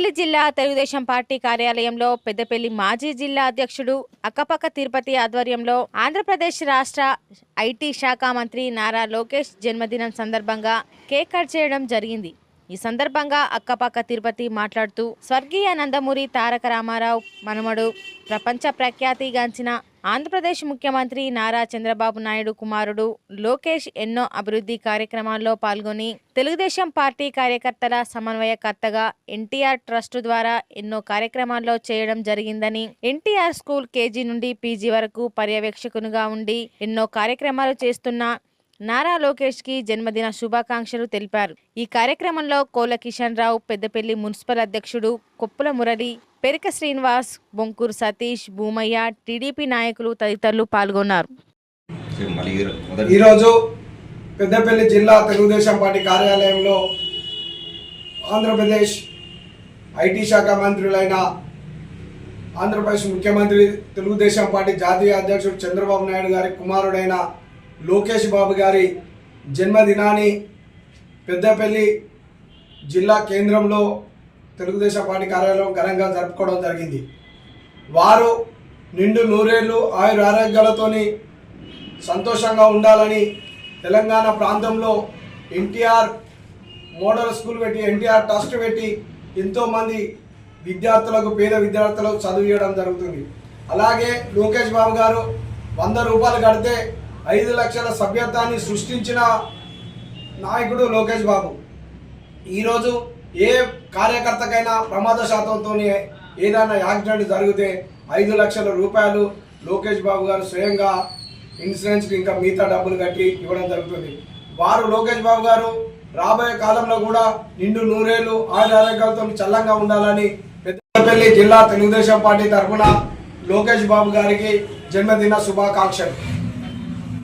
పెద్దపల్లి జిల్లా తెలుగుదేశం పార్టీ కార్యాలయంలో పెద్దపల్లి మాజీ జిల్లా అధ్యక్షుడు అక్కపక్క తిరుపతి ఆధ్వర్యంలో ఆంధ్రప్రదేశ్ రాష్ట్ర ఐటీ శాఖ మంత్రి నారా లోకేష్ జన్మదినం సందర్భంగా కేక్ కట్ చేయడం జరిగింది। ఈ సందర్భంగా అక్కపక్క తిరుపతి మాట్లాడుతూ స్వర్గీయ నందమూరి తారక రామారావు మనమడు ప్రపంచ ప్రఖ్యాతిగాంచిన ఆంధ్రప్రదేశ్ ముఖ్యమంత్రి నారా చంద్రబాబు నాయుడు కుమారుడు లోకేష్ ఎన్నో అభివృద్ధి కార్యక్రమాల్లో పాల్గొని తెలుగుదేశం పార్టీ కార్యకర్తల సమన్వయకర్తగా ఎన్టీఆర్ ట్రస్ట్ ద్వారా ఎన్నో కార్యక్రమాల్లో చేయడం జరిగిందని, ఎన్టీఆర్ స్కూల్ కేజీ నుండి పీజీ వరకు పర్యవేక్షకునిగా ఉండి ఎన్నో కార్యక్రమాలు చేస్తున్న నారా లోకేష్ కి జన్మదిన శుభాకాంక్షలు తెలిపారు। ఈ కార్యక్రమంలో కోల కిషన్ రావు, పెద్దపల్లి మున్సిపల్ అధ్యక్షుడు కొప్పుల మురళి, పెరిక శ్రీనివాస్, బొంకూరు సతీష్, భూమయ్య, టీడీపీ నాయకులు తదితరులు పాల్గొన్నారు। ఈరోజు పెద్దపల్లి జిల్లా తెలుగుదేశం పార్టీ కార్యాలయంలో ఆంధ్రప్రదేశ్ ఐటీ శాఖ మంత్రులైన ఆంధ్రప్రదేశ్ ముఖ్యమంత్రి తెలుగుదేశం పార్టీ జాతీయ అధ్యక్షుడు చంద్రబాబు నాయుడు గారి కుమారుడైన లోకేష్ బాబు గారి జన్మదినాన్ని పెద్దపల్లి జిల్లా కేంద్రంలో తెలుగుదేశం పార్టీ కార్యాలయం ఘనంగా జరుపుకోవడం జరిగింది। వారు నిండు నూరేళ్లు ఆయుర ఆరోగ్యాలతోని సంతోషంగా ఉండాలని తెలంగాణ ప్రాంతంలో ఎన్టీఆర్ మోడల్ స్కూల్ పెట్టి ఎన్టీఆర్ ట్రస్ట్ పెట్టి ఎంతోమంది విద్యార్థులకు, పేద విద్యార్థులకు చదువు ఇవ్వడం జరుగుతుంది। అలాగే లోకేష్ బాబు గారు 100 రూపాయలు కడితే 5 లక్షల సభ్యత్వాన్ని సృష్టించిన నాయకుడు లోకేష్ బాబు। ఈరోజు ఏ కార్యకర్తకైనా ప్రమాద శాతంతో ఏదైనా యాక్సిడెంట్ జరిగితే 5 లక్షల రూపాయలు లోకేష్ బాబు గారు స్వయంగా ఇన్సూరెన్స్కి ఇంకా మిగతా డబ్బులు కట్టి ఇవ్వడం జరుగుతుంది। వారు లోకేష్ బాబు గారు రాబోయే కాలంలో కూడా నిండు నూరేళ్లు ఆరోగ్యాలతో చల్లంగా ఉండాలని పెద్దపల్లి జిల్లా తెలుగుదేశం పార్టీ తరఫున లోకేష్ బాబు గారికి జన్మదిన శుభాకాంక్షలు।